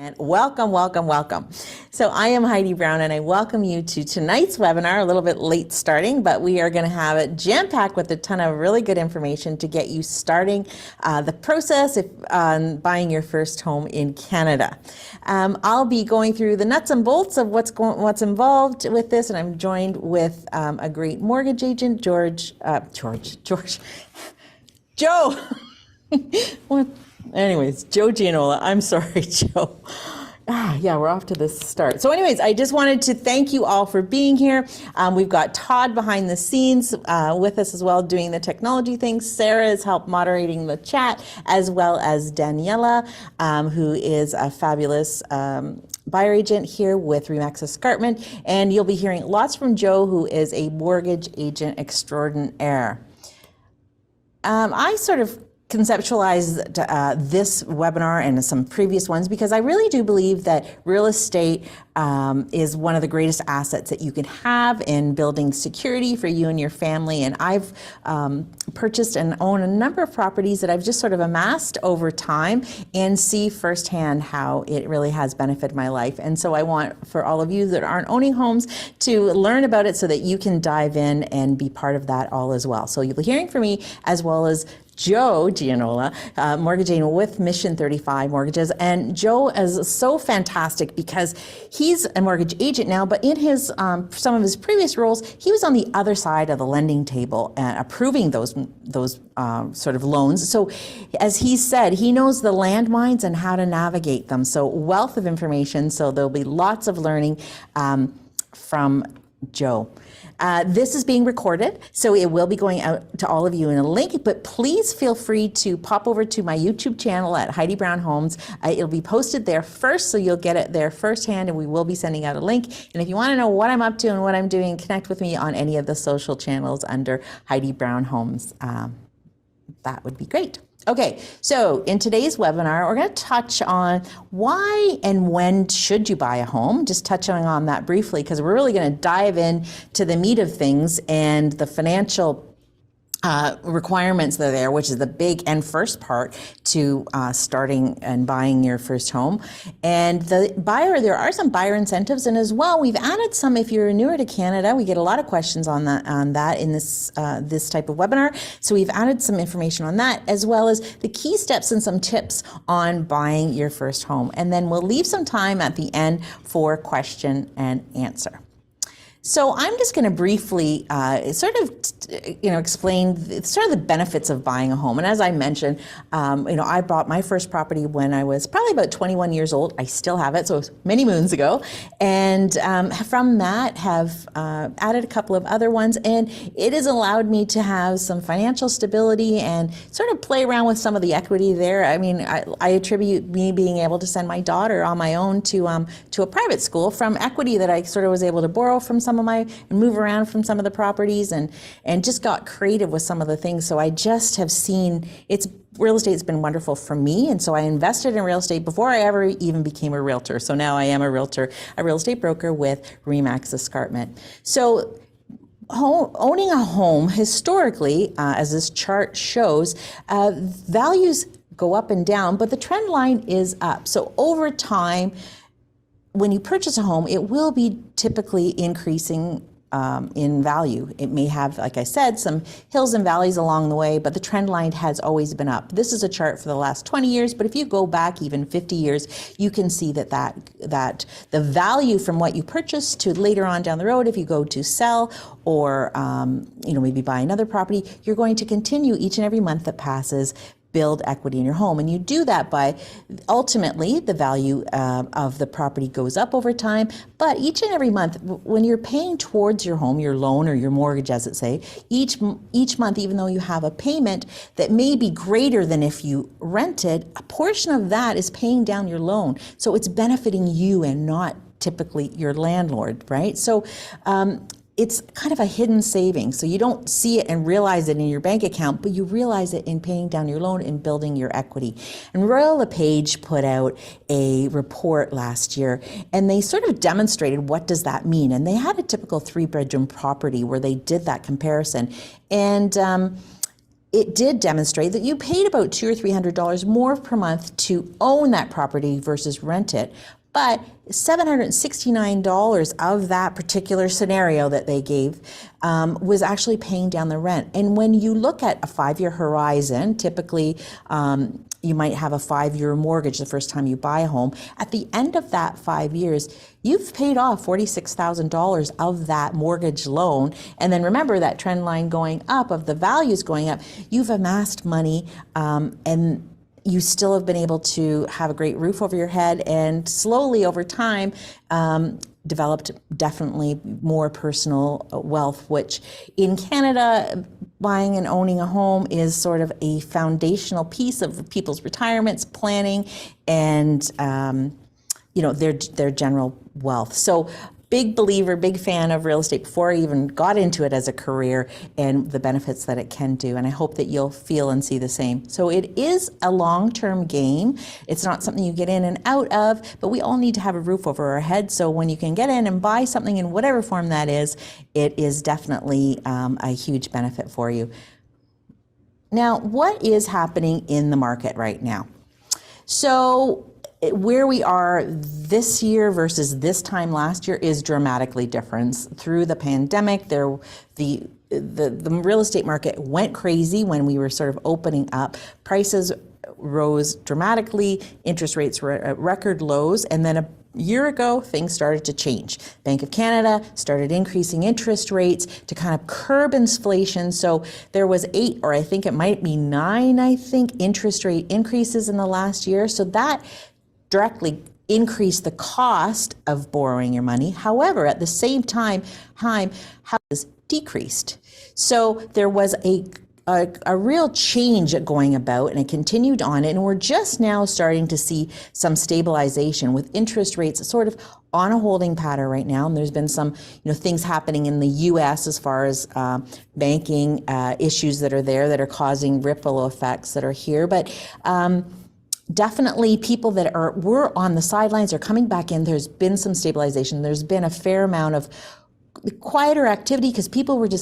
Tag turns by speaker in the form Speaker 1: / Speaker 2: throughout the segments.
Speaker 1: And welcome, welcome, welcome. So I am Heidi Brown and I welcome you to tonight's webinar, a little bit late starting, but we are going to have it jam-packed with a ton of really good information to get you starting the process on buying your first home in Canada. I'll be going through the nuts and bolts of what's involved with this, and I'm joined with a great mortgage agent, Joe. What? Anyways, Joe Gianola. I'm sorry, Joe. Yeah, we're off to this start. So anyways, I just wanted to thank you all for being here. We've got Todd behind the scenes with us as well, doing the technology things. Sarah has helped moderating the chat, as well as Daniela, who is a fabulous buyer agent here with RE/MAX Escarpment. And you'll be hearing lots from Joe, who is a mortgage agent extraordinaire. I sort of conceptualized this webinar and some previous ones because I really do believe that real estate is one of the greatest assets that you can have in building security for you and your family. And I've purchased and own a number of properties that I've just sort of amassed over time and see firsthand how it really has benefited my life. And so I want for all of you that aren't owning homes to learn about it so that you can dive in and be part of that all as well. So you'll be hearing from me as well as Joe Gianola, mortgage agent with Mission 35 Mortgages. And Joe is so fantastic because he's a mortgage agent now, but in his some of his previous roles, he was on the other side of the lending table and approving those sort of loans. So as he said, he knows the landmines and how to navigate them. So wealth of information. So there'll be lots of learning from Joe. This is being recorded, so it will be going out to all of you in a link, but please feel free to pop over to my YouTube channel at Heidi Brown Homes. It'll be posted there first, so you'll get it there firsthand, and we will be sending out a link. And if you want to know what I'm up to and what I'm doing, connect with me on any of the social channels under Heidi Brown Homes. That would be great. Okay, so in today's webinar, we're going to touch on why and when should you buy a home, just touching on that briefly, because we're really going to dive in to the meat of things and the financial requirements that are there, which is the big and first part to starting and buying your first home. And the buyer, there are some buyer incentives, and as well, we've added some. If you're newer to Canada, we get a lot of questions on that in this this type of webinar. So we've added some information on that, as well as the key steps and some tips on buying your first home. And then we'll leave some time at the end for question and answer. So I'm just going to briefly explain sort of the benefits of buying a home. And as I mentioned, I bought my first property when I was probably about 21 years old. I still have it, so it was many moons ago. And from that have added a couple of other ones. And it has allowed me to have some financial stability and sort of play around with some of the equity there. I mean, I attribute me being able to send my daughter on my own to a private school from equity that I sort of was able to borrow from some of my, and move around from some of the properties and just got creative with some of the things. So I just have seen real estate's been wonderful for me. And so I invested in real estate before I ever even became a realtor. So now I am a realtor, a real estate broker with RE/MAX Escarpment. So owning a home historically, as this chart shows, values go up and down, but the trend line is up. So over time, when you purchase a home, it will be typically increasing in value. It may have, like I said, some hills and valleys along the way, but the trend line has always been up. This is a chart for the last 20 years, but if you go back even 50 years, you can see that the value from what you purchased to later on down the road, if you go to sell or maybe buy another property, you're going to continue each and every month that passes build equity in your home. And you do that by ultimately the value of the property goes up over time. But each and every month, when you're paying towards your home, your loan or your mortgage, as it say, each month, even though you have a payment that may be greater than if you rented, a portion of that is paying down your loan. So it's benefiting you and not typically your landlord, right? So it's kind of a hidden savings. So you don't see it and realize it in your bank account, but you realize it in paying down your loan and building your equity. And Royal LePage put out a report last year, and they sort of demonstrated what does that mean. And they had a typical 3-bedroom property where they did that comparison. And it did demonstrate that you paid about $200 or $300 more per month to own that property versus rent it. But $769 of that particular scenario that they gave was actually paying down the rent. And when you look at a 5-year horizon, typically you might have a 5-year mortgage the first time you buy a home. At the end of that 5 years, you've paid off $46,000 of that mortgage loan. And then remember that trend line going up of the values going up, you've amassed money and you still have been able to have a great roof over your head and slowly over time developed definitely more personal wealth, which in Canada, buying and owning a home is sort of a foundational piece of people's retirements planning and their general wealth. So big believer, big fan of real estate before I even got into it as a career and the benefits that it can do. And I hope that you'll feel and see the same. So it is a long-term game. It's not something you get in and out of, but we all need to have a roof over our head. So when you can get in and buy something in whatever form that is, it is definitely a huge benefit for you. Now, what is happening in the market right now? So where we are this year versus this time last year is dramatically different. Through the pandemic, the real estate market went crazy when we were sort of opening up. Prices rose dramatically, interest rates were at record lows, and then a year ago, things started to change. Bank of Canada started increasing interest rates to kind of curb inflation. So there was 8, or I think it might be 9, interest rate increases in the last year. So that directly increase the cost of borrowing your money. However, at the same time, houses decreased. So there was a real change going about, and it continued on, and we're just now starting to see some stabilization with interest rates sort of on a holding pattern right now. And there's been some things happening in the U.S. as far as banking issues that are there that are causing ripple effects that are here. But definitely people that were on the sidelines are coming back in. There's been some stabilization. There's been a fair amount of quieter activity because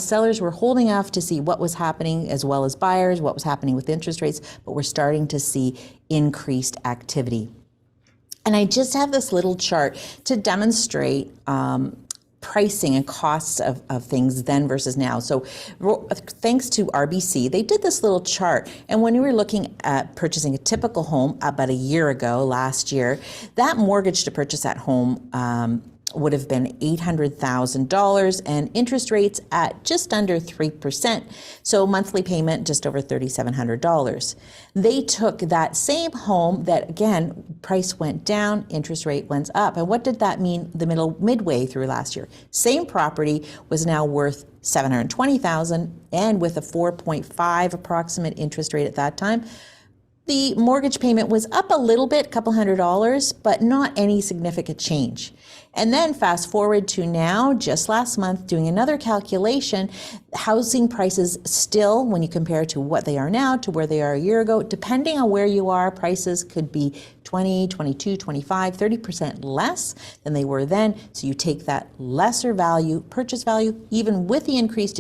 Speaker 1: sellers were holding off to see what was happening, as well as buyers, what was happening with interest rates, but we're starting to see increased activity. And I just have this little chart to demonstrate pricing and costs of things then versus now. So thanks to RBC, they did this little chart. And when we were looking at purchasing a typical home about a year ago, last year, that mortgage to purchase that home would have been $800,000 and interest rates at just under 3%. So monthly payment just over $3,700. They took that same home that, again, price went down, interest rate went up. And what did that mean midway through last year? Same property was now worth $720,000, and with a 4.5 approximate interest rate at that time, the mortgage payment was up a little bit, a couple $100, but not any significant change. And then fast forward to now, just last month, doing another calculation, housing prices still, when you compare to what they are now to where they are a year ago, depending on where you are, prices could be 20, 22, 25, 30% less than they were then. So you take that lesser value, purchase value, even with the increased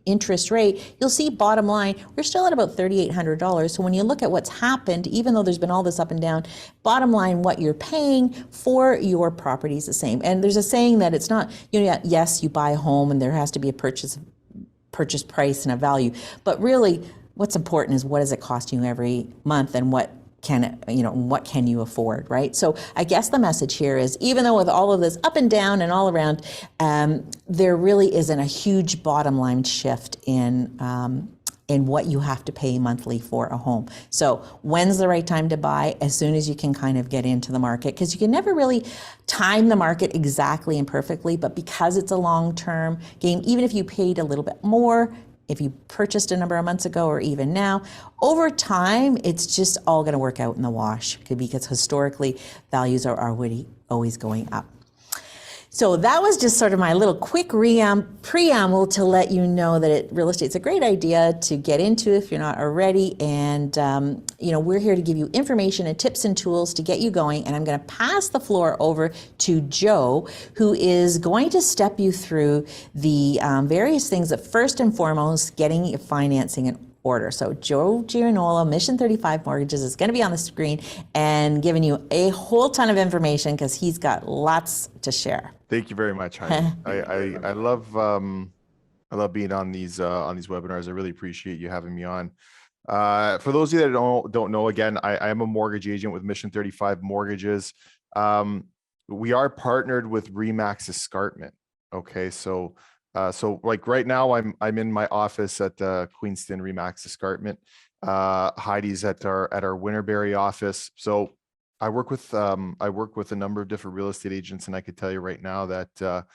Speaker 1: interest rate, you'll see bottom line, we're still at about $3,800. So when you look at what's happened, even though there's been all this up and down, bottom line, what you're paying for your property is the same. And there's a saying that it's not, yes, you buy a home and there has to be a purchase price and a value, but really what's important is what does it cost you every month and what can you afford, right? So I guess the message here is, even though with all of this up and down and all around, there really isn't a huge bottom line shift in what you have to pay monthly for a home. So when's the right time to buy? As soon as you can kind of get into the market, because you can never really time the market exactly and perfectly, but because it's a long-term game, even if you paid a little bit more, if you purchased a number of months ago or even now, over time, it's just all going to work out in the wash, because historically, values are already always going up. So that was just sort of my little quick preamble to let you know that real estate's a great idea to get into if you're not already. And we're here to give you information and tips and tools to get you going. And I'm going to pass the floor over to Joe, who is going to step you through the various things that, first and foremost, getting your financing in order. So Joe Gianola, Mission 35 Mortgages, is going to be on the screen and giving you a whole ton of information because he's got lots to share.
Speaker 2: Thank you very much, Heidi. I love being on these webinars. I really appreciate you having me on. For those of you that don't know, again, I am a mortgage agent with Mission 35 Mortgages. We are partnered with Remax Escarpment. Okay, so like right now, I'm in my office at Queenston Remax Escarpment. Heidi's at our Winterberry office. So I work with a number of different real estate agents, and I could tell you right now that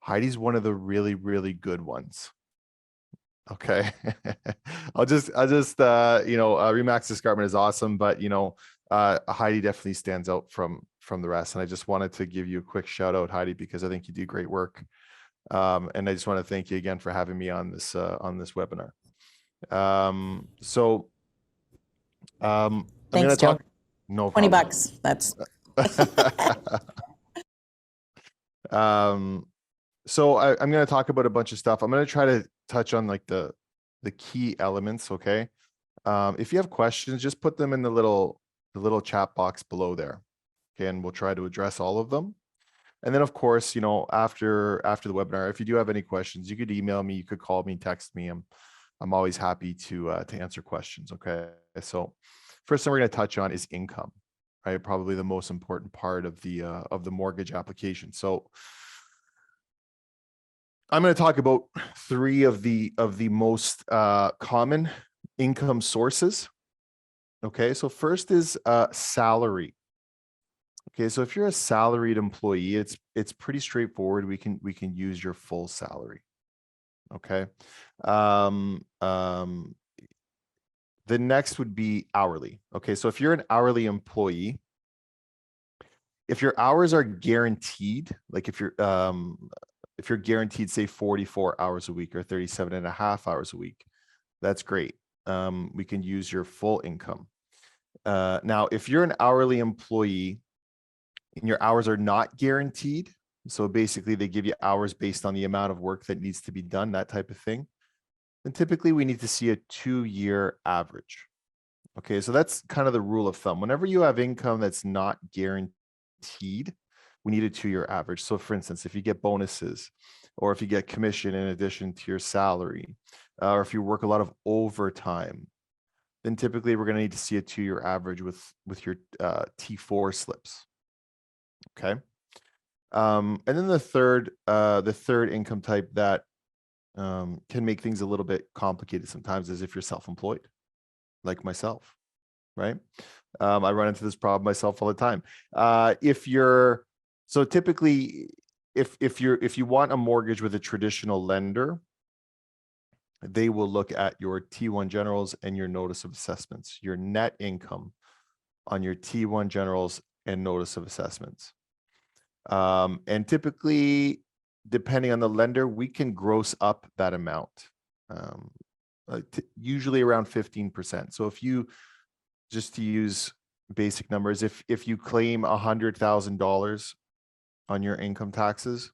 Speaker 2: Heidi's one of the really, really good ones. Okay. I'll just Remax Escarpment is awesome, but Heidi definitely stands out from the rest. And I just wanted to give you a quick shout out, Heidi, because I think you do great work. And I just want to thank you again for having me on this webinar.
Speaker 1: Thanks, Joe.
Speaker 2: No
Speaker 1: problem.
Speaker 2: $20.
Speaker 1: That's
Speaker 2: so I'm going to talk about a bunch of stuff. I'm going to try to touch on like the key elements. Okay. If you have questions, just put them in the little chat box below there. Okay. And we'll try to address all of them. And then of course, after the webinar, if you do have any questions, you could email me, you could call me, text me. I'm always happy to answer questions. Okay. So first thing we're going to touch on is income, right? Probably the most important part of the mortgage application. So I'm going to talk about three of the most common income sources. Okay, so first is salary. Okay, so if you're a salaried employee, it's pretty straightforward. We can use your full salary. Okay. The next would be hourly. Okay, so if you're an hourly employee, if your hours are guaranteed, like if you're guaranteed, say 44 hours a week or 37.5 hours a week, that's great. We can use your full income. Now, if you're an hourly employee and your hours are not guaranteed, so basically they give you hours based on the amount of work that needs to be done, that type of thing, then typically we need to see a 2-year average. Okay, so that's kind of the rule of thumb. Whenever you have income that's not guaranteed, we need a 2-year average. So for instance, if you get bonuses or if you get commission in addition to your salary, or if you work a lot of overtime, then typically we're going to need to see a 2-year average with your T4 slips. Okay. And then the third income type that can make things a little bit complicated sometimes is if you're self-employed, like myself, right? I run into this problem myself all the time. So typically, if you want a mortgage with a traditional lender, they will look at your T1 generals and your notice of assessments, your net income on your T1 generals and notice of assessments. And typically, depending on the lender, we can gross up that amount, usually around 15%. So if you, just to use basic numbers, if you claim $100,000 on your income taxes,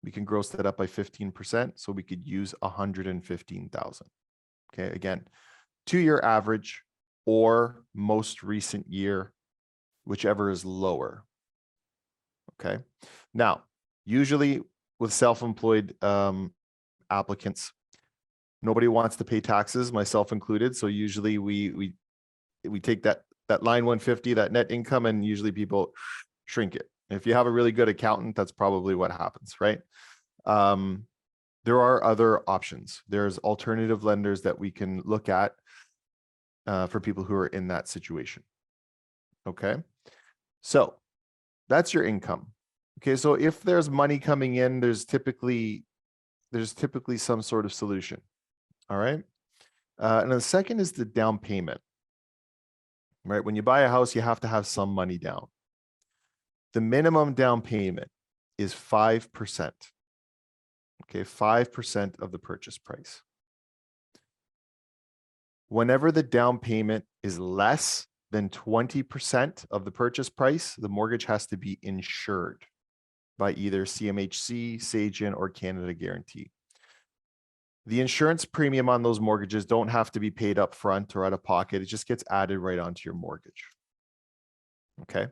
Speaker 2: we can gross that up by 15%. So we could use 115,000. Okay, again, 2-year average or most recent year, whichever is lower. Okay. Now, usually with self-employed applicants, nobody wants to pay taxes, myself included. So usually we take that line 150, that net income, and usually people shrink it. If you have a really good accountant, that's probably what happens, right? There are other options. There's alternative lenders that we can look at for people who are in that situation. Okay. So that's your income. Okay. So if there's money coming in, there's typically some sort of solution. All right. And the second is the down payment. Right. When you buy a house, you have to have some money down. The minimum down payment is 5%. Okay, 5% of the purchase price. Whenever the down payment is less than 20% of the purchase price, the mortgage has to be insured by either CMHC, Sagen, or Canada Guarantee. The insurance premium on those mortgages don't have to be paid up front or out of pocket. It just gets added right onto your mortgage. Okay.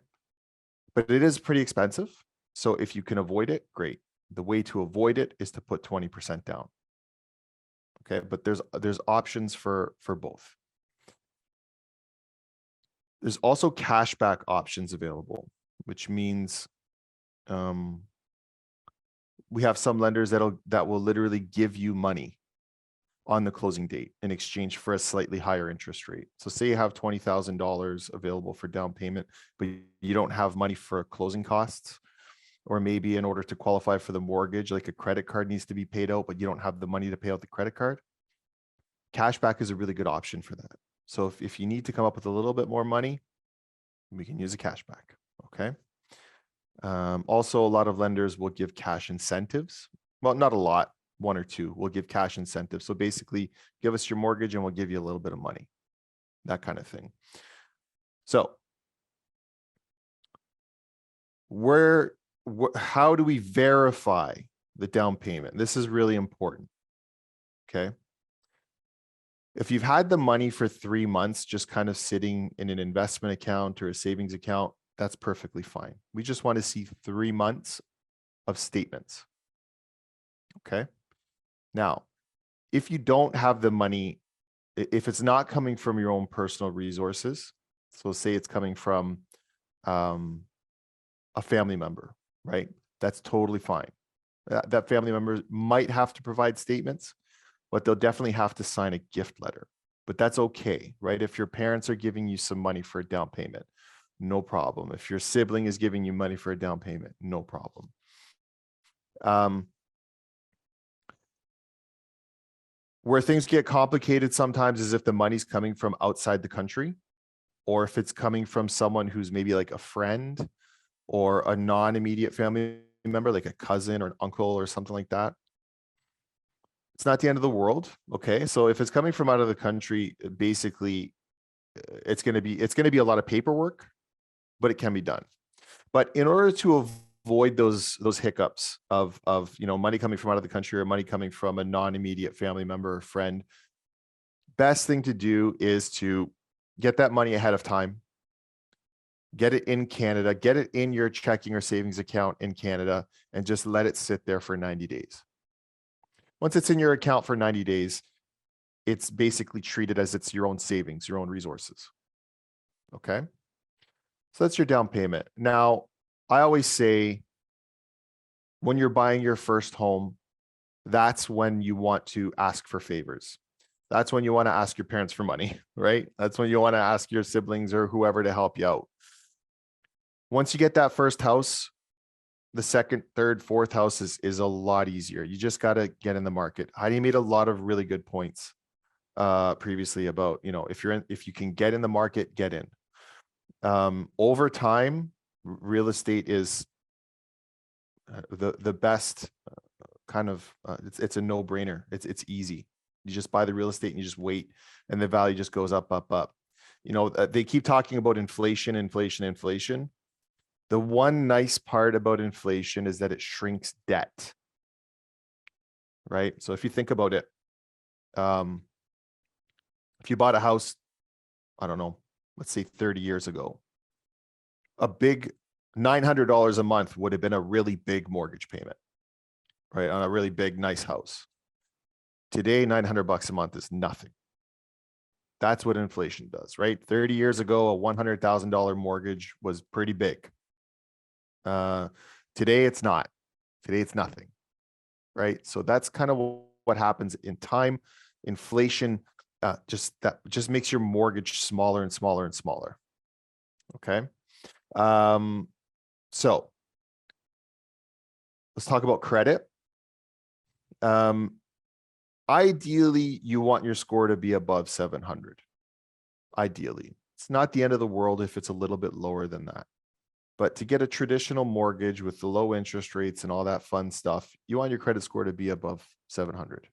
Speaker 2: But it is pretty expensive. So if you can avoid it, great. The way to avoid it is to put 20% down. Okay. But there's options for both. There's also cashback options available, which means we have some lenders that will literally give you money on the closing date in exchange for a slightly higher interest rate. So say you have $20,000 available for down payment, but you don't have money for closing costs, or maybe in order to qualify for the mortgage, like a credit card needs to be paid out, but you don't have the money to pay out the credit card. Cashback is a really good option for that. So if you need to come up with a little bit more money, we can use a cashback. Okay. Also, a lot of lenders will give cash incentives. Well, not a lot, one or two will give cash incentives. So basically, give us your mortgage and we'll give you a little bit of money, that kind of thing. So how do we verify the down payment? This is really important. Okay. If you've had the money for 3 months, just kind of sitting in an investment account or a savings account, that's perfectly fine. We just want to see 3 months of statements. Okay. Now, if you don't have the money, if it's not coming from your own personal resources, so say it's coming from a family member, right? That's totally fine. That family member might have to provide statements, but they'll definitely have to sign a gift letter. But that's okay, right? If your parents are giving you some money for a down payment, no problem. If your sibling is giving you money for a down payment, no problem. Where things get complicated sometimes is if the money's coming from outside the country, or if it's coming from someone who's maybe like a friend or a non-immediate family member, like a cousin or an uncle or something like that. It's not the end of the world. Okay. So if it's coming from out of the country, basically it's going to be a lot of paperwork, but it can be done. But in order to avoid those hiccups of money coming from out of the country or money coming from a non-immediate family member or friend, best thing to do is to get that money ahead of time. Get it in Canada, get it in your checking or savings account in Canada, and just let it sit there for 90 days. Once it's in your account for 90 days, it's basically treated as it's your own savings, your own resources. Okay. So that's your down payment. Now, I always say when you're buying your first home, that's when you want to ask for favors. That's when you want to ask your parents for money, right? That's when you want to ask your siblings or whoever to help you out. Once you get that first house, the second, third, fourth house is a lot easier. You just got to get in the market. Heidi made a lot of really good points previously about, if you can get in the market, get in. Over time, real estate is the best kind of, it's a no-brainer. It's easy. You just buy the real estate and you just wait, and the value just goes up, up, up. They keep talking about inflation. The one nice part about inflation is that it shrinks debt, right? So if you think about it, if you bought a house, I don't know, let's say 30 years ago, a big $900 a month would have been a really big mortgage payment, right? On a really big, nice house. Today, $900 a month is nothing. That's what inflation does, right? 30 years ago, a $100,000 mortgage was pretty big. Today it's not. Today it's nothing, right? So that's kind of what happens in time. Inflation just makes your mortgage smaller and smaller and smaller. Okay. So let's talk about credit. Ideally, you want your score to be above 700. Ideally, it's not the end of the world if it's a little bit lower than that. But to get a traditional mortgage with the low interest rates and all that fun stuff, you want your credit score to be above 700.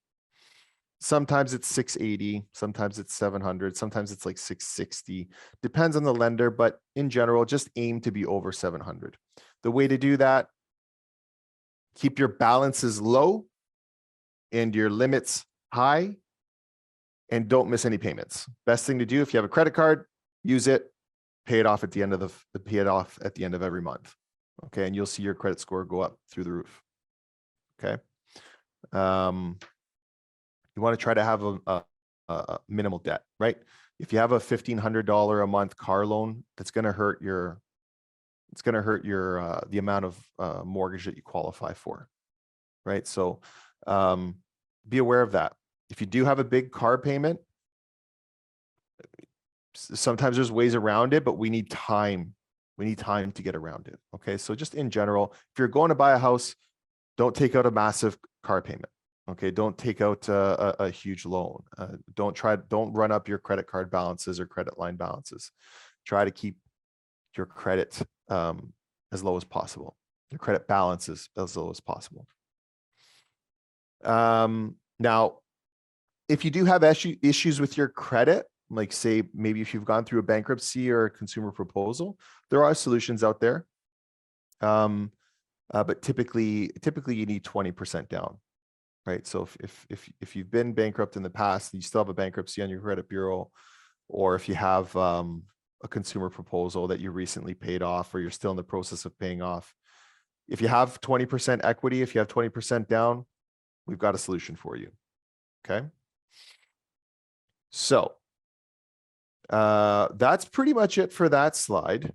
Speaker 2: Sometimes it's 680, sometimes it's 700, sometimes it's like 660. Depends on the lender, but in general, just aim to be over 700. The way to do that, keep your balances low and your limits high and don't miss any payments. Best thing to do if you have a credit card, use it, pay it off at the end of every month. Okay, and you'll see your credit score go up through the roof. Okay. You want to try to have a minimal debt, right? If you have a $1,500 a month car loan, that's going to hurt your the amount of mortgage that you qualify for, right? So be aware of that. If you do have a big car payment, sometimes there's ways around it, but we need time. We need time to get around it. Okay. So just in general, if you're going to buy a house, don't take out a massive car payment. Okay. Don't take out a huge loan. Don't run up your credit card balances or credit line balances. Try to keep your credit as low as possible. Your credit balances as low as possible. Now, if you do have issues with your credit, like say maybe if you've gone through a bankruptcy or a consumer proposal, there are solutions out there. But typically you need 20% down, right? So if you've been bankrupt in the past, you still have a bankruptcy on your credit bureau, or if you have a consumer proposal that you recently paid off, or you're still in the process of paying off, if you have 20% equity, if you have 20% down, we've got a solution for you. Okay. So that's pretty much it for that slide.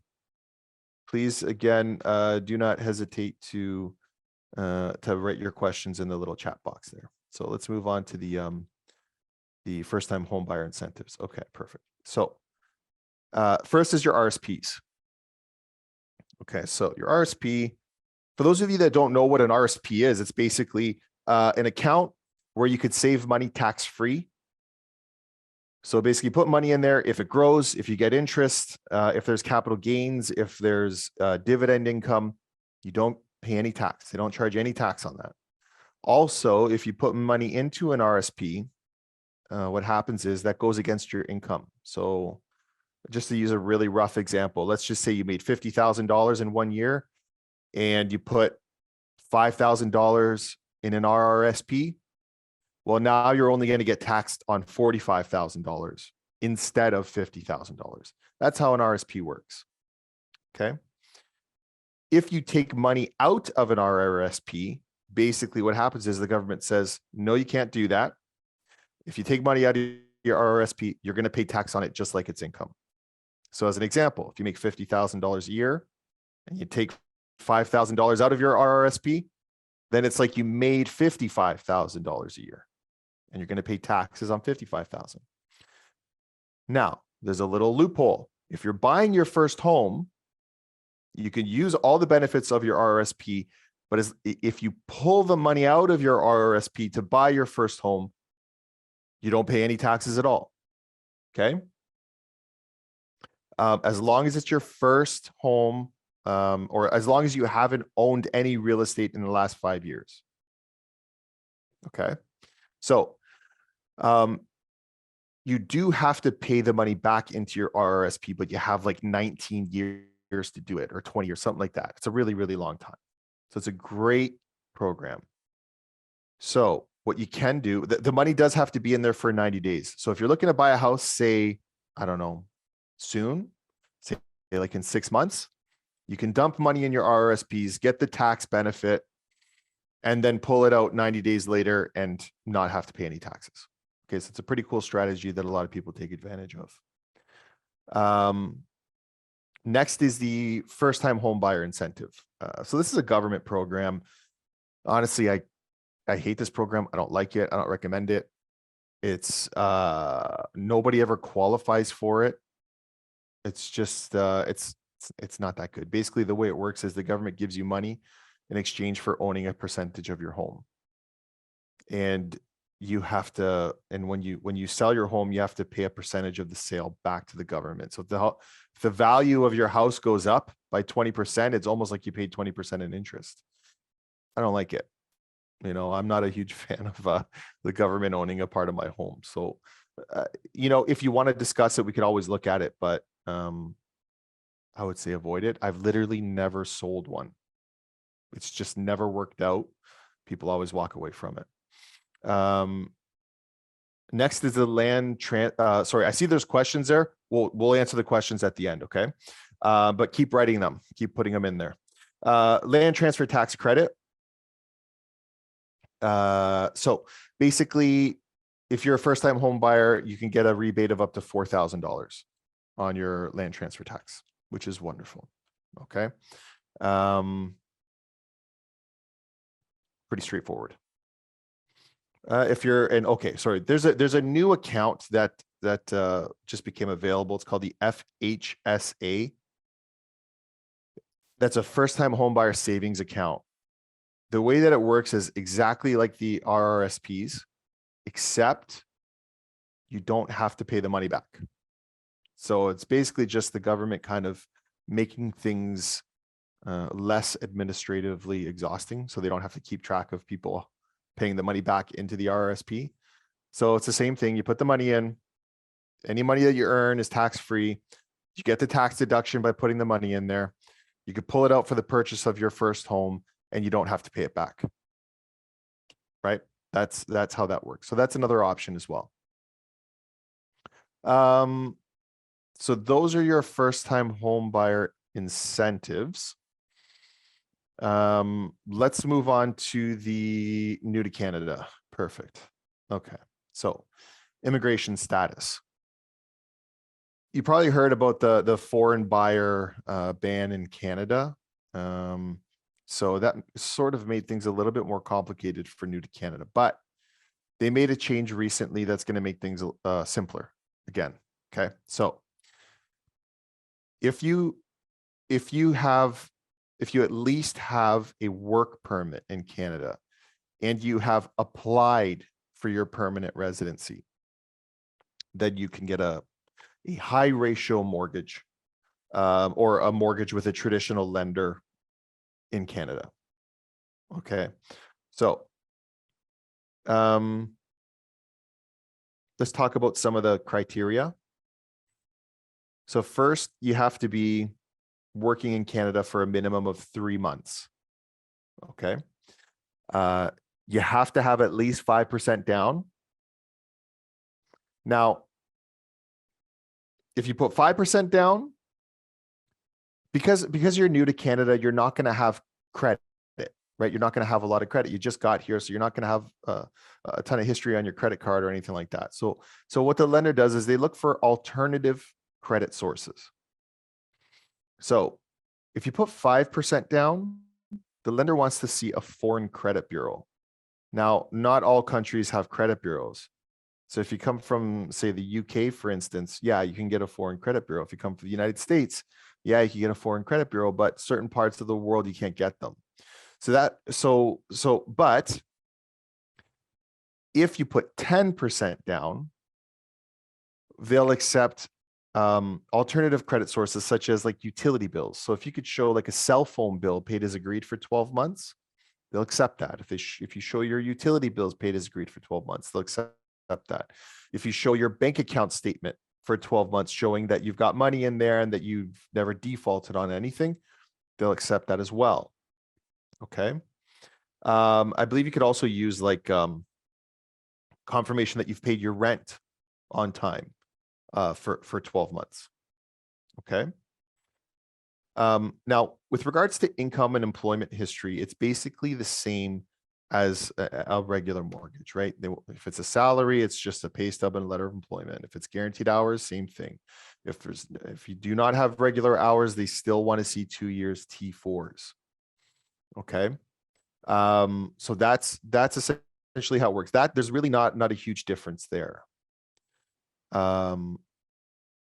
Speaker 2: Please, again, do not hesitate to write your questions in the little chat box there. So let's move on to the first-time home buyer incentives. Okay, perfect. So first is your RSPs. Okay, so your RSP, for those of you that don't know what an RSP is, it's basically an account where you could save money tax-free. So basically put money in there. If it grows, if you get interest, if there's capital gains, if there's dividend income, you don't pay any tax. They don't charge any tax on that. Also, if you put money into an RSP, what happens is that goes against your income. So just to use a really rough example, let's just say you made $50,000 in 1 year and you put $5,000 in an RRSP. Well, now you're only going to get taxed on $45,000 instead of $50,000. That's how an RSP works. Okay. If you take money out of an RRSP, basically what happens is the government says, no, you can't do that. If you take money out of your RRSP, you're going to pay tax on it just like it's income. So as an example, if you make $50,000 a year and you take $5,000 out of your RRSP, then it's like you made $55,000 a year. And you're going to pay taxes on $55,000. Now, there's a little loophole. If you're buying your first home, you can use all the benefits of your RRSP, but if you pull the money out of your RRSP to buy your first home, you don't pay any taxes at all. Okay? As long as it's your first home, or as long as you haven't owned any real estate in the last 5 years. Okay? So, you do have to pay the money back into your RRSP, but you have like 19 years to do it, or 20 or something like that. It's a really, really long time. So it's a great program. So what you can do, the money does have to be in there for 90 days. So if you're looking to buy a house, say, I don't know, soon, say like in 6 months, you can dump money in your RRSPs, get the tax benefit, and then pull it out 90 days later and not have to pay any taxes. Okay, so it's a pretty cool strategy that a lot of people take advantage of. Next is the first-time home buyer incentive. So this is a government program. Honestly, I hate this program. I don't like it. I don't recommend it. It's nobody ever qualifies for it. It's just it's not that good. Basically, the way it works is the government gives you money in exchange for owning a percentage of your home. And you have to, and when you sell your home, you have to pay a percentage of the sale back to the government. So if the value of your house goes up by 20%, it's almost like you paid 20% in interest. I don't like it. You know, I'm not a huge fan of the government owning a part of my home. So, you know, if you want to discuss it, we could always look at it, but I would say avoid it. I've literally never sold one. It's just never worked out. People always walk away from it. Next is the sorry, I see there's questions there. We'll answer the questions at the end, okay? But keep writing them, keep putting them in there. Land transfer tax credit. So basically, if you're a first-time home buyer, you can get a rebate of up to $4,000 on your land transfer tax, which is wonderful. Okay. Pretty straightforward. If you're okay, sorry, there's a new account that just became available. It's called the FHSA. That's a first-time home buyer savings account. The way that it works is exactly like the RRSPs, except you don't have to pay the money back. So it's basically just the government kind of making things less administratively exhausting, so they don't have to keep track of people paying the money back into the RRSP. So it's the same thing. You put the money in, any money that you earn is tax-free. You get the tax deduction by putting the money in there. You could pull it out for the purchase of your first home and you don't have to pay it back. Right? That's how that works. So that's another option as well. So those are your first-time home buyer incentives. Let's move on to the new to Canada. Perfect. Okay. So immigration status. You probably heard about the foreign buyer ban in Canada. So that sort of made things a little bit more complicated for new to Canada, but they made a change recently that's going to make things simpler again. Okay. So if you at least have a work permit in Canada and you have applied for your permanent residency, then you can get a high ratio mortgage or a mortgage with a traditional lender in Canada. Okay. So let's talk about some of the criteria. So first, you have to be working in Canada for a minimum of 3 months. Okay. You have to have at least 5% down. Now, if you put 5% down, because you're new to Canada, you're not going to have credit, right? You're not going to have a lot of credit. You just got here, so you're not going to have a ton of history on your credit card or anything like that. So what the lender does is they look for alternative credit sources. So if you put 5% down, the lender wants to see a foreign credit bureau. Now, not all countries have credit bureaus. So if you come from, say, the UK, for instance, yeah, you can get a foreign credit bureau. If you come from the United States, yeah, you can get a foreign credit bureau, but certain parts of the world, you can't get them. But if you put 10% down, they'll accept alternative credit sources such as like utility bills. So if you could show like a cell phone bill paid as agreed for 12 months, they'll accept that. If you show your utility bills paid as agreed for 12 months, they'll accept that. If you show your bank account statement for 12 months showing that you've got money in there and that you've never defaulted on anything, they'll accept that as well. Okay. I believe you could also use like confirmation that you've paid your rent on time for 12 months. Okay. Now, with regards to income and employment history, it's basically the same as a regular mortgage, right? If it's a salary, it's just a pay stub and a letter of employment. If it's guaranteed hours, same thing. If you do not have regular hours, they still want to see 2 years T4s. Okay. So that's essentially how it works. There's really not a huge difference there.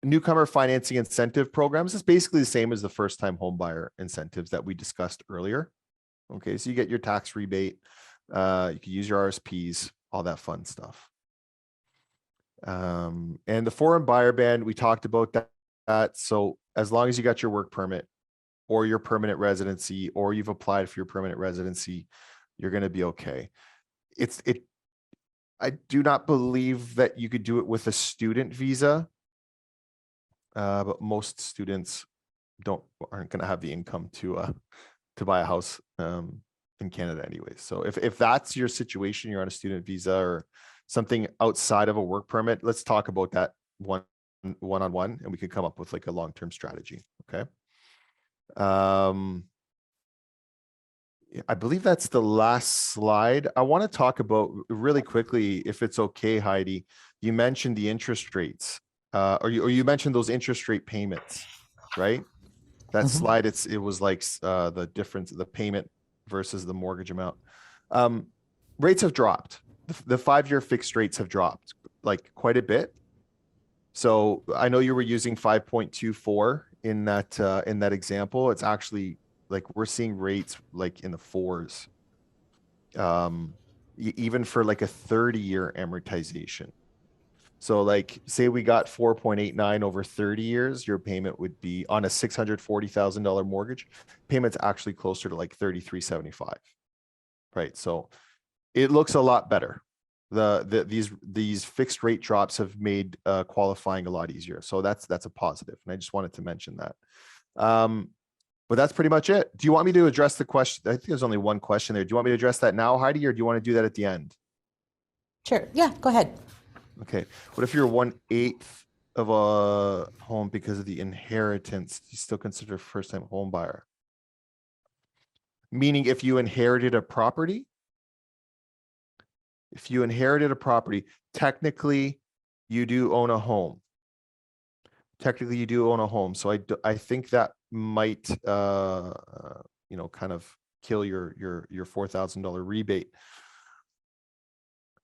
Speaker 2: Newcomer financing incentive programs is basically the same as the first time home buyer incentives that we discussed earlier. Okay, so you get your tax rebate, you can use your RSPs, all that fun stuff. And the foreign buyer ban, we talked about that. So as long as you got your work permit or your permanent residency, or you've applied for your permanent residency, you're going to be okay. I do not believe that you could do it with a student visa. But most students aren't going to have the income to buy a house in Canada anyway. So if that's your situation, you're on a student visa or something outside of a work permit, let's talk about that one-on-one, and we can come up with like a long-term strategy. Okay. I believe that's the last slide. I want to talk about really quickly, if it's okay, Heidi. You mentioned the interest rates, or you mentioned those interest rate payments, right? That slide, it was like the difference, the payment versus the mortgage amount. Rates have dropped. The 5-year fixed rates have dropped like quite a bit. So I know you were using 5.24 in that example. It's actually like we're seeing rates like in the 4s, even for like a 30-year amortization. So like say we got 4.89 over 30 years, your payment would be on a $640,000 mortgage, payment's actually closer to like 33.75, right? So it looks a lot better. These fixed rate drops have made qualifying a lot easier. So that's a positive. And I just wanted to mention that. But that's pretty much it. Do you want me to address the question? I think there's only one question there. Do you want me to address that now, Heidi, or do you want to do that at the end?
Speaker 1: Sure. Yeah, go ahead.
Speaker 2: Okay. What if you're 1/8 of a home because of the inheritance? Do you still consider first-time home buyer? Meaning if you inherited a property, technically you do own a home. So I think that might, kind of kill your $4,000 rebate.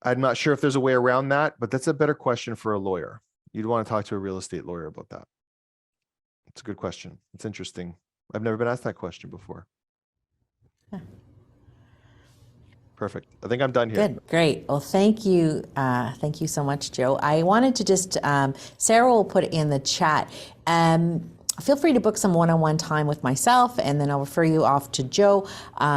Speaker 2: I'm not sure if there's a way around that, but that's a better question for a lawyer. You'd want to talk to a real estate lawyer about that. It's a good question. It's interesting. I've never been asked that question before. Perfect. I think I'm done here.
Speaker 1: Good, great. Well, thank you. Thank you so much, Joe. I wanted to just, Sarah will put it in the chat. Feel free to book some one-on-one time with myself, and then I'll refer you off to Joe.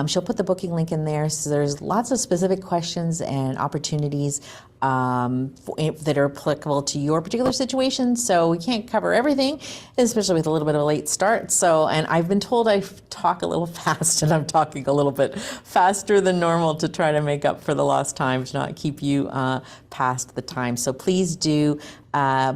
Speaker 1: She'll put the booking link in there. So there's lots of specific questions and opportunities that are applicable to your particular situation. So we can't cover everything, especially with a little bit of a late start. So, and I've been told I talk a little fast, and I'm talking a little bit faster than normal to try to make up for the lost time, to not keep you past the time. So please do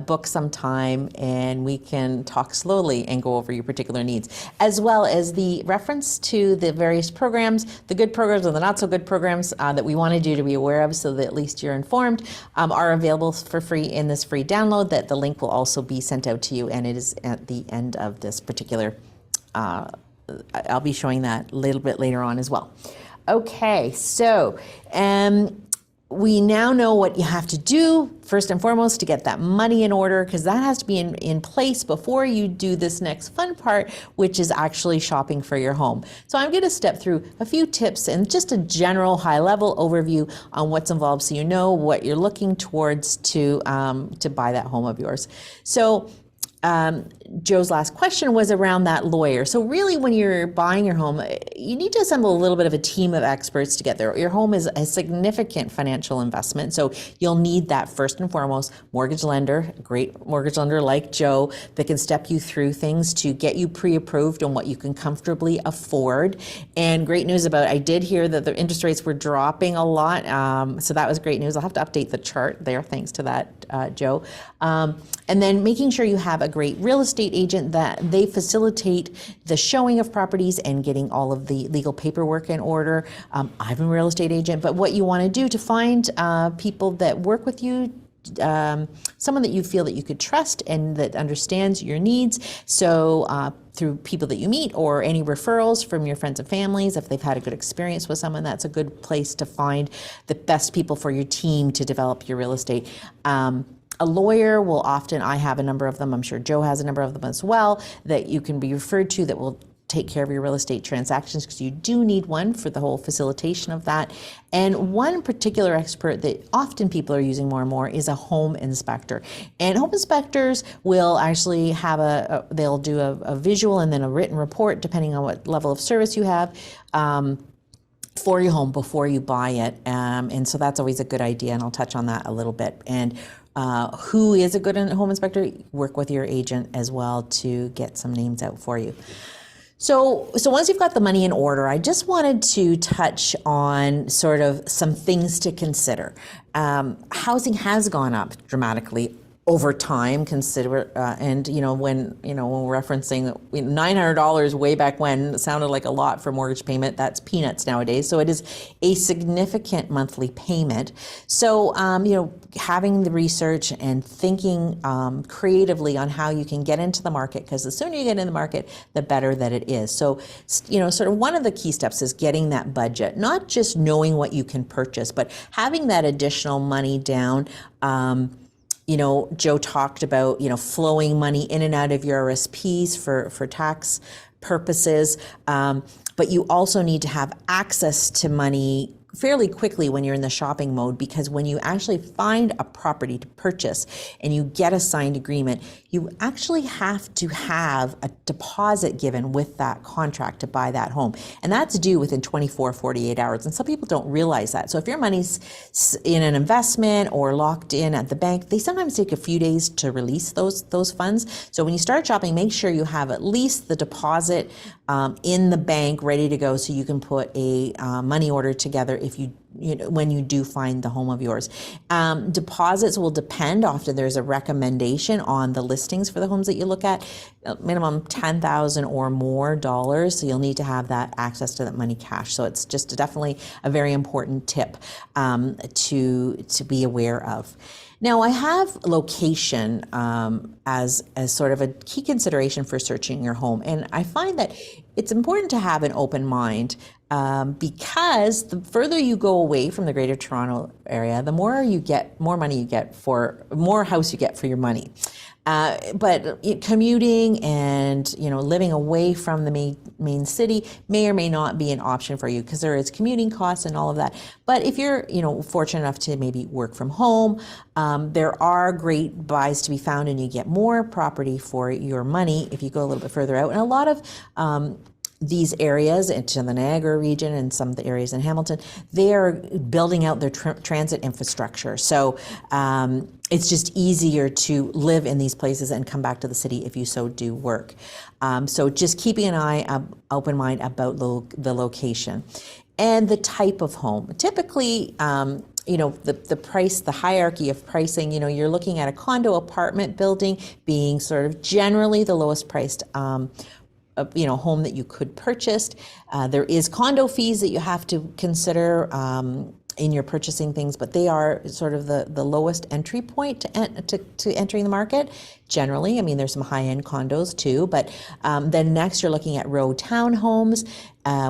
Speaker 1: book some time, and we can talk slowly and go over your particular needs, as well as the reference to the various programs, the good programs and the not so good programs that we wanted you to be aware of, so that at least you're informed, are available for free in this free download. That the link will also be sent out to you, and it is at the end of this particular, I'll be showing that a little bit later on as well. Okay, so we now know what you have to do first and foremost to get that money in order, because that has to be in place before you do this next fun part, which is actually shopping for your home. So I'm going to step through a few tips and just a general high-level overview on what's involved, so you know what you're looking towards to buy that home of yours. So Joe's last question was around that lawyer. So really, when you're buying your home, you need to assemble a little bit of a team of experts to get there. Your home is a significant financial investment, so you'll need that first and foremost mortgage lender, a great mortgage lender like Joe that can step you through things to get you pre-approved on what you can comfortably afford. And great news about, I did hear that the interest rates were dropping a lot, so that was great news. I'll have to update the chart there, thanks to that, Joe. And then making sure you have a great real estate agent, that they facilitate the showing of properties and getting all of the legal paperwork in order. I'm a real estate agent, but what you want to do to find people that work with you, someone that you feel that you could trust and that understands your needs. So through people that you meet, or any referrals from your friends and families, if they've had a good experience with someone, that's a good place to find the best people for your team to develop your real estate. A lawyer will often, I have a number of them, I'm sure Joe has a number of them as well, that you can be referred to, that will take care of your real estate transactions, because you do need one for the whole facilitation of that. And one particular expert that often people are using more and more is a home inspector. And home inspectors will actually have they'll do a visual and then a written report, depending on what level of service you have, for your home before you buy it. And so that's always a good idea, and I'll touch on that a little bit. And who is a good home inspector? Work with your agent as well to get some names out for you. So once you've got the money in order, I just wanted to touch on sort of some things to consider. Housing has gone up dramatically over time, and when we're referencing $900 way back when sounded like a lot for mortgage payment, that's peanuts nowadays. So it is a significant monthly payment. So having the research and thinking creatively on how you can get into the market, because the sooner you get in the market, the better that it is. So sort of one of the key steps is getting that budget, not just knowing what you can purchase, but having that additional money down. Joe talked about, flowing money in and out of your RSPs for tax purposes. But you also need to have access to money fairly quickly when you're in the shopping mode, because when you actually find a property to purchase and you get a signed agreement, you actually have to have a deposit given with that contract to buy that home. And that's due within 24, 48 hours. And some people don't realize that. So if your money's in an investment or locked in at the bank, they sometimes take a few days to release those funds. So when you start shopping, make sure you have at least the deposit in the bank ready to go, so you can put a money order together if when you do find the home of yours. Deposits will depend. Often there's a recommendation on the listings for the homes that you look at, minimum $10,000 or more dollars. So you'll need to have that access to that money cash. So it's just definitely a very important tip to be aware of. Now, I have location as sort of a key consideration for searching your home. And I find that it's important to have an open mind because the further you go away from the Greater Toronto area, the more money you get for, more house you get for your money. But commuting and living away from the main city may or may not be an option for you, because there is commuting costs and all of that. But if you're fortunate enough to maybe work from home, there are great buys to be found, and you get more property for your money if you go a little bit further out. And a lot of these areas into the Niagara region and some of the areas in Hamilton, they are building out their transit infrastructure. So it's just easier to live in these places and come back to the city if you so do work. So just keeping an eye, open mind about the location and the type of home. Typically, the price, the hierarchy of pricing, you're looking at a condo apartment building being sort of generally the lowest priced home that you could purchase. There is condo fees that you have to consider in your purchasing things, but they are sort of the lowest entry point to entering the market. Generally, I mean, there's some high-end condos too, but then next you're looking at row townhomes,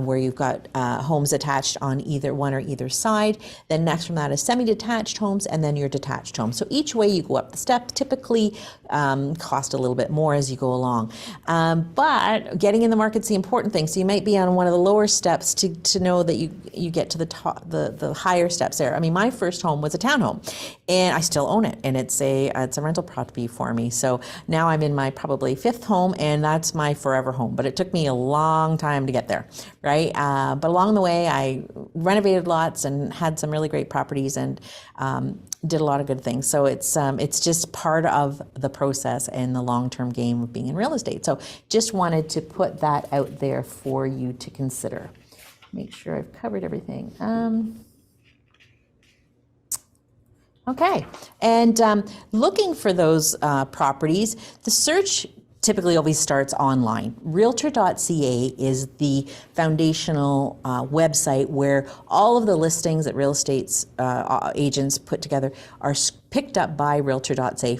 Speaker 1: where you've got homes attached on one or either side. Then next from that is semi-detached homes, and then your detached homes. So each way you go up the step typically cost a little bit more as you go along. But getting in the market's the important thing. So you might be on one of the lower steps to know that you get to the top, the higher steps there. I mean, my first home was a townhome, and I still own it, and it's a rental property for me. So now I'm in my probably fifth home, and that's my forever home. But it took me a long time to get there, right? But along the way, I renovated lots and had some really great properties, and did a lot of good things. So it's just part of the process and the long-term game of being in real estate. So just wanted to put that out there for you to consider. Make sure I've covered everything. Okay, and looking for those properties, the search typically always starts online. Realtor.ca is the foundational website where all of the listings that real estate agents put together are picked up by Realtor.ca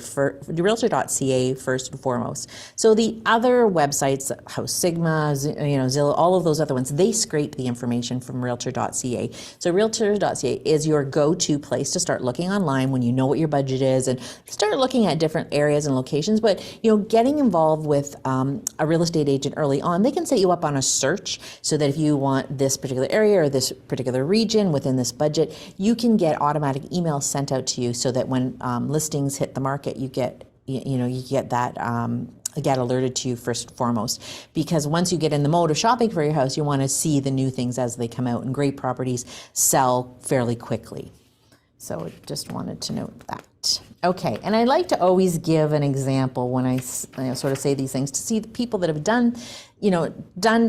Speaker 1: first and foremost. So the other websites, House Sigma, Zillow, all of those other ones, they scrape the information from Realtor.ca. So Realtor.ca is your go-to place to start looking online when you know what your budget is and start looking at different areas and locations. But getting involved with a real estate agent early on, they can set you up on a search so that if you want this particular area or this particular region within this budget, you can get automatic emails sent out to you so that when listings hit the market, you get that get alerted to you first and foremost. Because once you get in the mode of shopping for your house, you want to see the new things as they come out, and great properties sell fairly quickly. So just wanted to note that. Okay, and I like to always give an example when I sort of say these things to see the people that have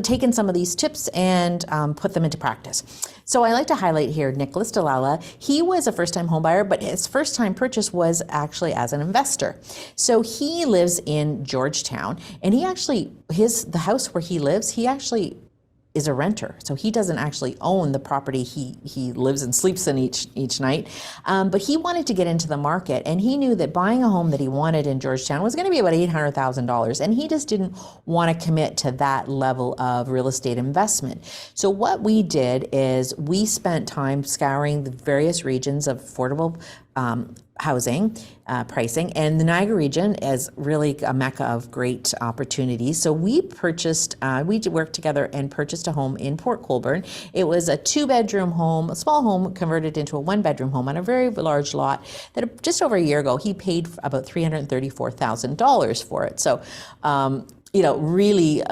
Speaker 1: taken some of these tips and put them into practice. So I like to highlight here Nicholas Dalala. He was a first-time homebuyer, but his first-time purchase was actually as an investor. So he lives in Georgetown, and the house where he lives, he actually is a renter. So he doesn't actually own the property he lives and sleeps in each night. But he wanted to get into the market, and he knew that buying a home that he wanted in Georgetown was going to be about $800,000. And he just didn't want to commit to that level of real estate investment. So what we did is we spent time scouring the various regions of affordable housing pricing, and the Niagara region is really a mecca of great opportunities. So we worked together and purchased a home in Port Colborne. It was a 2-bedroom home, a small home converted into a 1-bedroom home on a very large lot that just over a year ago, he paid about $334,000 for it. So, really,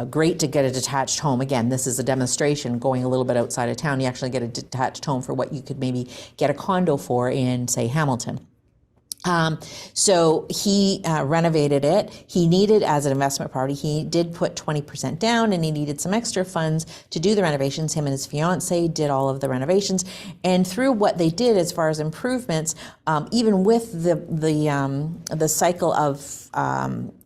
Speaker 1: great to get a detached home. Again, this is a demonstration going a little bit outside of town. You actually get a detached home for what you could maybe get a condo for in, say, Hamilton. So he renovated it. He needed, as an investment property, he did put 20% down, and he needed some extra funds to do the renovations. Him and his fiance did all of the renovations, and through what they did as far as improvements, even with the cycle of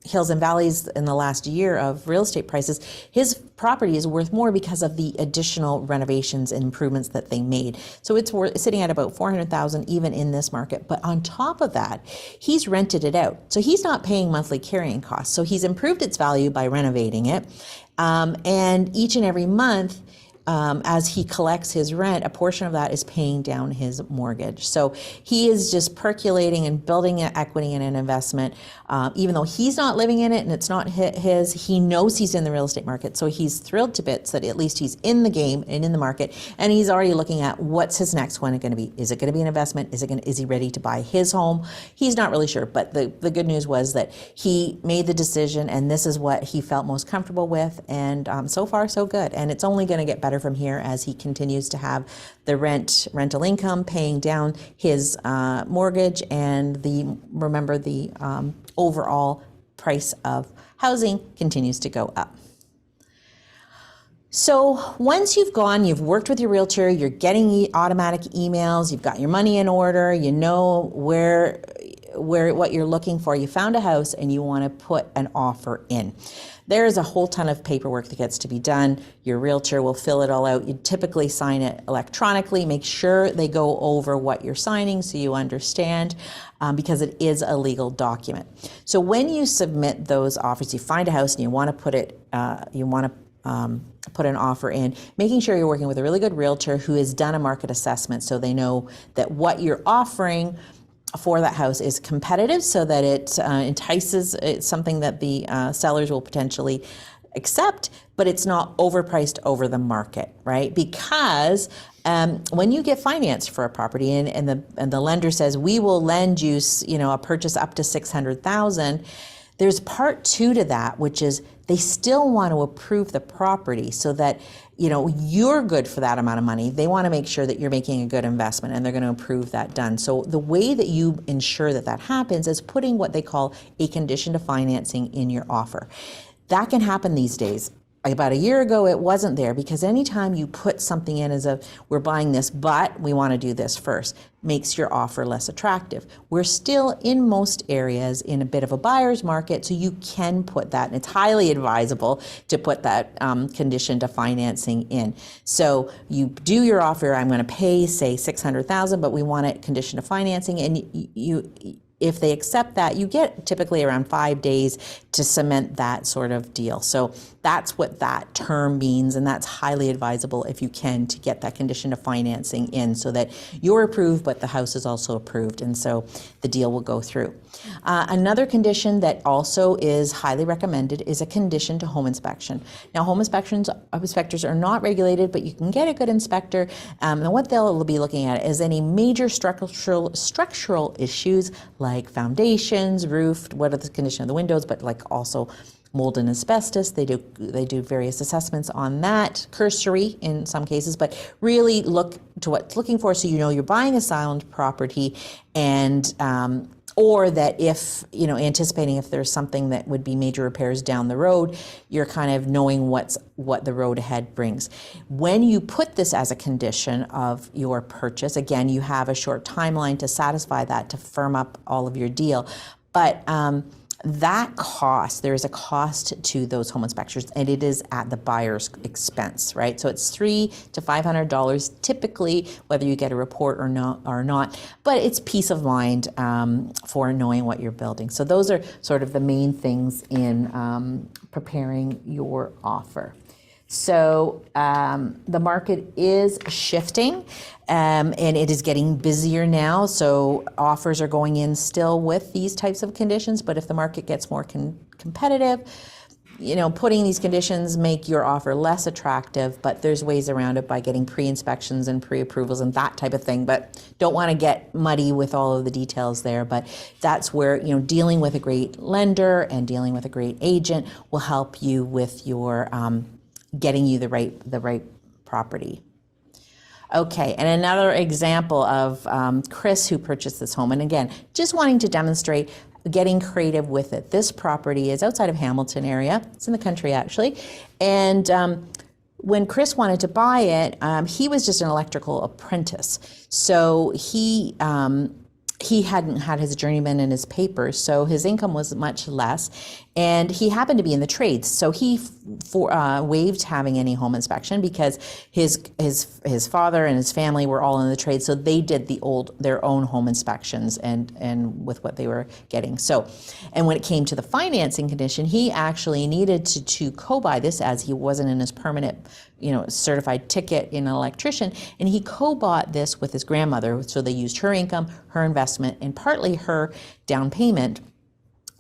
Speaker 1: hills and valleys in the last year of real estate prices, his property is worth more because of the additional renovations and improvements that they made. So it's sitting at about $400,000 even in this market. But on top of that, he's rented it out. So he's not paying monthly carrying costs. So he's improved its value by renovating it. And each and every month, as he collects his rent, a portion of that is paying down his mortgage. So he is just percolating and building an equity in an investment. Even though he's not living in it and it's not his, he knows he's in the real estate market. So he's thrilled to bits that at least he's in the game and in the market. And he's already looking at what's his next one going to be. Is it going to be an investment? Is he ready to buy his home? He's not really sure. But the good news was that he made the decision, and this is what he felt most comfortable with. And so far, so good. And it's only going to get better from here as he continues to have the rental income paying down his mortgage, and the overall price of housing continues to go up. So once you've worked with your realtor, you're getting automatic emails, you've got your money in order, you know what you're looking for, you found a house and you want to put an offer in. There's a whole ton of paperwork that gets to be done. Your realtor will fill it all out. You typically sign it electronically. Make sure they go over what you're signing so you understand, because it is a legal document. So when you submit those offers, you find a house and you want to put an offer in, making sure you're working with a really good realtor who has done a market assessment so they know that what you're offering for that house is competitive, so that it entices. It's something that the sellers will potentially accept, but it's not overpriced over the market, right? Because when you get financed for a property and the lender says, we will lend you, a purchase up to $600,000, there's part 2 to that, which is they still want to approve the property so that you're good for that amount of money. They want to make sure that you're making a good investment, and they're going to approve that done. So the way that you ensure that happens is putting what they call a condition to financing in your offer. That can happen these days. About a year ago, it wasn't there, because anytime you put something in as we're buying this, but we want to do this first, makes your offer less attractive. We're still in most areas in a bit of a buyer's market, so you can put that, and it's highly advisable to put that condition to financing in. So you do your offer, I'm going to pay, say, $600,000, but we want it condition to financing, and if they accept that, you get typically around 5 days to cement that sort of deal. So that's what that term means, and that's highly advisable if you can, to get that condition of financing in so that you're approved, but the house is also approved, and so the deal will go through. Another condition that also is highly recommended is a condition to home inspection. Now, home inspectors are not regulated, but you can get a good inspector, and what they'll be looking at is any major structural issues like foundations, roof, what are the condition of the windows, but like also mold and asbestos. They do various assessments on that, cursory in some cases, but really look to what's looking for, so you know you're buying a sound property, and or that if, anticipating if there's something that would be major repairs down the road, you're kind of knowing what the road ahead brings. When you put this as a condition of your purchase, again, you have a short timeline to satisfy that, to firm up all of your deal. But that cost, there is a cost to those home inspections, and it is at the buyer's expense, right? So it's $300 to $500 typically, whether you get a report or not. But it's peace of mind for knowing what you're building. So those are sort of the main things in preparing your offer. So the market is shifting, and it is getting busier now. So offers are going in still with these types of conditions, but if the market gets more competitive, putting these conditions make your offer less attractive, but there's ways around it by getting pre-inspections and pre-approvals and that type of thing. But don't want to get muddy with all of the details there. But that's where, dealing with a great lender and dealing with a great agent will help you with your getting you the right property. Okay, and another example of Chris, who purchased this home, and again, just wanting to demonstrate getting creative with it. This property is outside of Hamilton area. It's in the country, actually. And when Chris wanted to buy it, he was just an electrical apprentice. So he hadn't had his journeyman in his papers, so his income was much less, and he happened to be in the trades. So he waived having any home inspection because his father and his family were all in the trade, so they did their own home inspections and with what they were getting. So, and when it came to the financing condition, he actually needed to co-buy this, as he wasn't in his permanent certified ticket in an electrician, and he co-bought this with his grandmother. So they used her income, her investment, and partly her down payment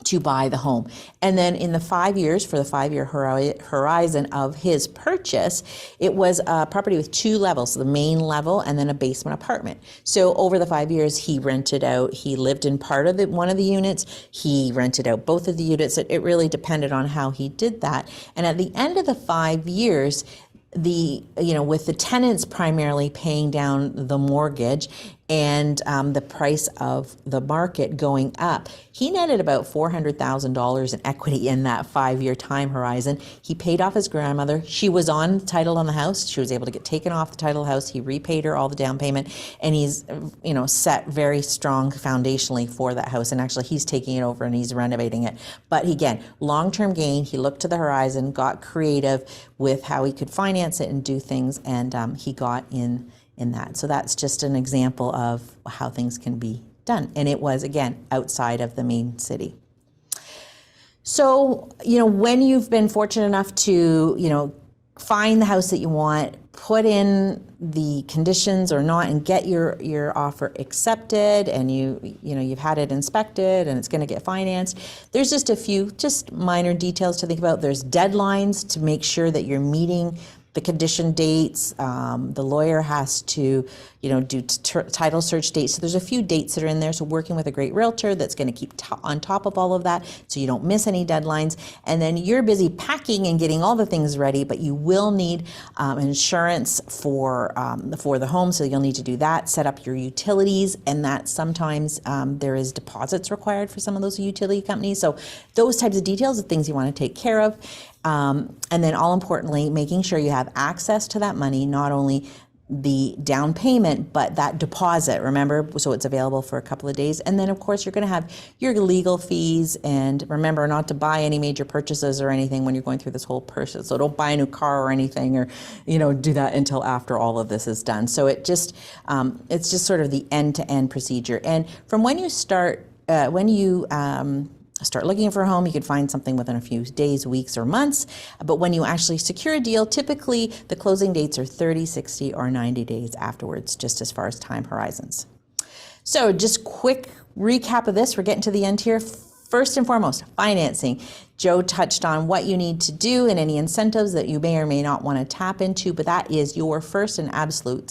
Speaker 1: to buy the home. And then in the 5 years, for the 5-year horizon of his purchase, it was a property with 2 levels, the main level and then a basement apartment. So over the 5 years, he lived in part of one of the units, he rented out both of the units. It really depended on how he did that. And at the end of the 5 years, with the tenants primarily paying down the mortgage and the price of the market going up, he netted about $400,000 in equity in that 5-year time horizon. He paid off his grandmother. She was on title on the house. She was able to get taken off the title house. He repaid her all the down payment, and he's set very strong foundationally for that house. And actually, he's taking it over and he's renovating it. But again, long-term gain. He looked to the horizon, got creative with how he could finance it and do things, and he got in that. So that's just an example of how things can be done. And it was, again, outside of the main city. So, when you've been fortunate enough to, find the house that you want, put in the conditions or not, and get your offer accepted, and you've had it inspected and it's going to get financed, there's just a few minor details to think about. There's deadlines to make sure that you're meeting the condition dates. The lawyer has to, do title search dates. So there's a few dates that are in there. So working with a great realtor that's going to keep on top of all of that, so you don't miss any deadlines. And then you're busy packing and getting all the things ready, but you will need insurance for the home. So you'll need to do that. Set up your utilities, and that sometimes there is deposits required for some of those utility companies. So those types of details are things you want to take care of. And then all importantly, making sure you have access to that money, not only the down payment, but that deposit, remember, so it's available for a couple of days. And then of course you're going to have your legal fees, and remember not to buy any major purchases or anything when you're going through this whole process. So don't buy a new car or anything, or, do that until after all of this is done. So it's just sort of the end-to-end procedure. And from when you start looking for a home, you could find something within a few days, weeks, or months. But when you actually secure a deal, typically the closing dates are 30, 60, or 90 days afterwards, just as far as time horizons. So just quick recap of this. We're getting to the end here. First and foremost, financing. Joe touched on what you need to do and any incentives that you may or may not want to tap into, but that is your first and absolute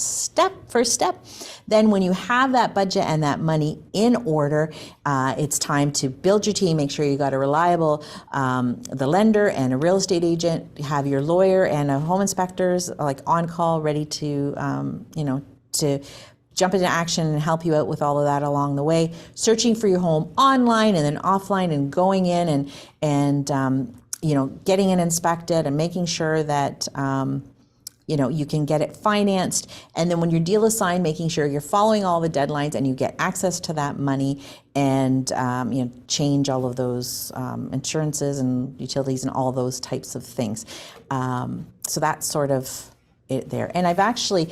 Speaker 1: first step. Then when you have that budget and that money in order, it's time to build your team, make sure you got a reliable, the lender and a real estate agent, have your lawyer and a home inspectors like on call, ready to, to jump into action and help you out with all of that along the way. Searching for your home online and then offline, and going in and getting it inspected and making sure that you can get it financed. And then when your deal is signed, making sure you're following all the deadlines and you get access to that money, and change all of those insurances and utilities and all those types of things. So that's sort of it there. And I've actually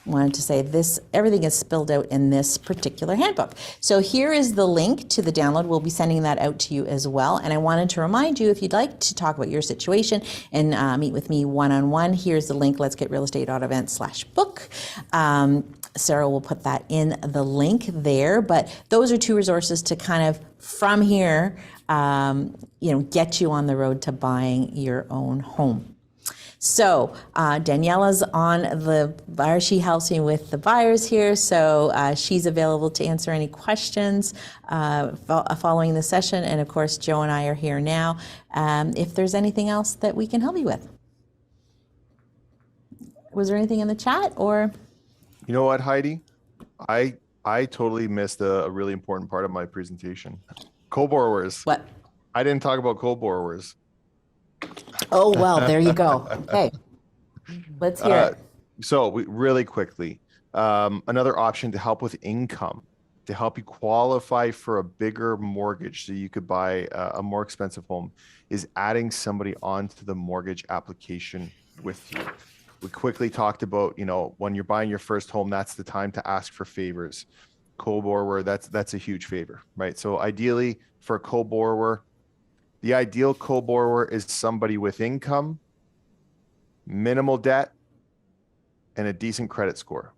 Speaker 1: wanted to say this, everything is spelled out in this particular handbook. So here is the link to the download. We'll be sending that out to you as well. And I wanted to remind you, if you'd like to talk about your situation and meet with me one-on-one, here's the link, letsgetrealestate.event/book. Sarah will put that in the link there, but those are two resources to kind of, from here, get you on the road to buying your own home. So Daniela's on the buyer. She helps me with the buyers here. So she's available to answer any questions following the session. And of course, Joe and I are here now. If there's anything else that we can help you with. Was there anything in the chat or?
Speaker 2: You know what, Heidi? I totally missed a really important part of my presentation. Co-borrowers.
Speaker 1: What?
Speaker 2: I didn't talk about co-borrowers.
Speaker 1: Oh, well, there you go. Okay, let's hear it.
Speaker 2: So really quickly, another option to help with income, to help you qualify for a bigger mortgage so you could buy a more expensive home, is adding somebody onto the mortgage application with you. We quickly talked about, when you're buying your first home, that's the time to ask for favors. Co-borrower, that's a huge favor, right? So ideally for a co-borrower, the ideal co-borrower is somebody with income, minimal debt, and a decent credit score.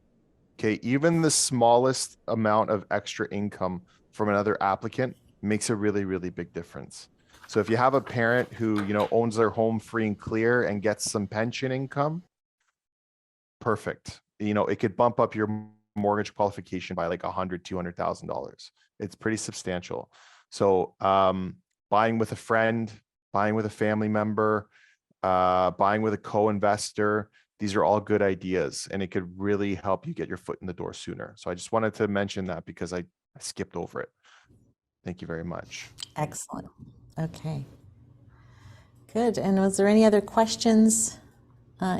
Speaker 2: Okay, even the smallest amount of extra income from another applicant makes a really, really big difference. So if you have a parent who, owns their home free and clear and gets some pension income, perfect. It could bump up your mortgage qualification by like $100,000, $200,000. It's pretty substantial. So, buying with a friend, buying with a family member, buying with a co-investor, these are all good ideas, and it could really help you get your foot in the door sooner. So I just wanted to mention that because I skipped over it. Thank you very much.
Speaker 1: Excellent. Okay. Good. And was there any other questions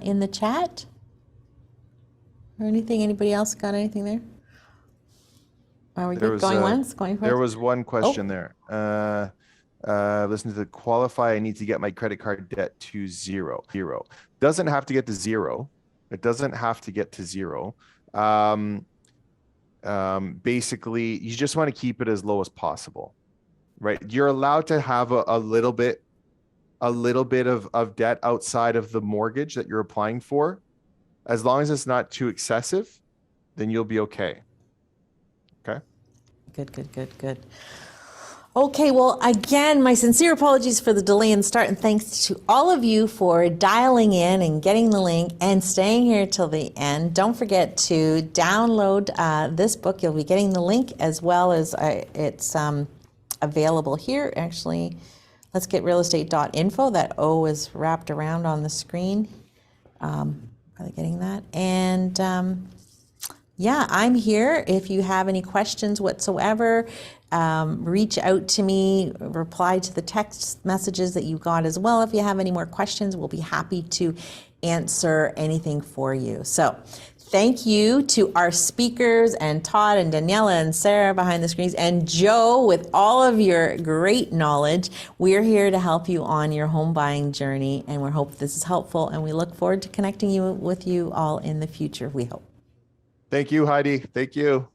Speaker 1: in the chat? Or anything? Anybody else got anything there? Are we good? Going once? Going twice?
Speaker 2: There was one question there. Listen to the qualify. I need to get my credit card debt to zero. Doesn't have to get to zero. It doesn't have to get to zero. Basically, you just want to keep it as low as possible, right? You're allowed to have a little bit of debt outside of the mortgage that you're applying for. As long as it's not too excessive, then you'll be okay. Okay. Good.
Speaker 1: Okay, well, again, my sincere apologies for the delay in start, and thanks to all of you for dialing in and getting the link and staying here till the end. Don't forget to download this book. You'll be getting the link as well as it's available here. Actually, let's get realestate.info. That O is wrapped around on the screen. Are they getting that? And yeah, I'm here. If you have any questions whatsoever, reach out to me, reply to the text messages that you got as well. If you have any more questions, we'll be happy to answer anything for you. So thank you to our speakers and Todd and Daniela and Sarah behind the screens and Joe with all of your great knowledge. We're here to help you on your home buying journey, and we hope this is helpful, and we look forward to connecting with you all in the future, we hope.
Speaker 2: Thank you, Heidi. Thank you.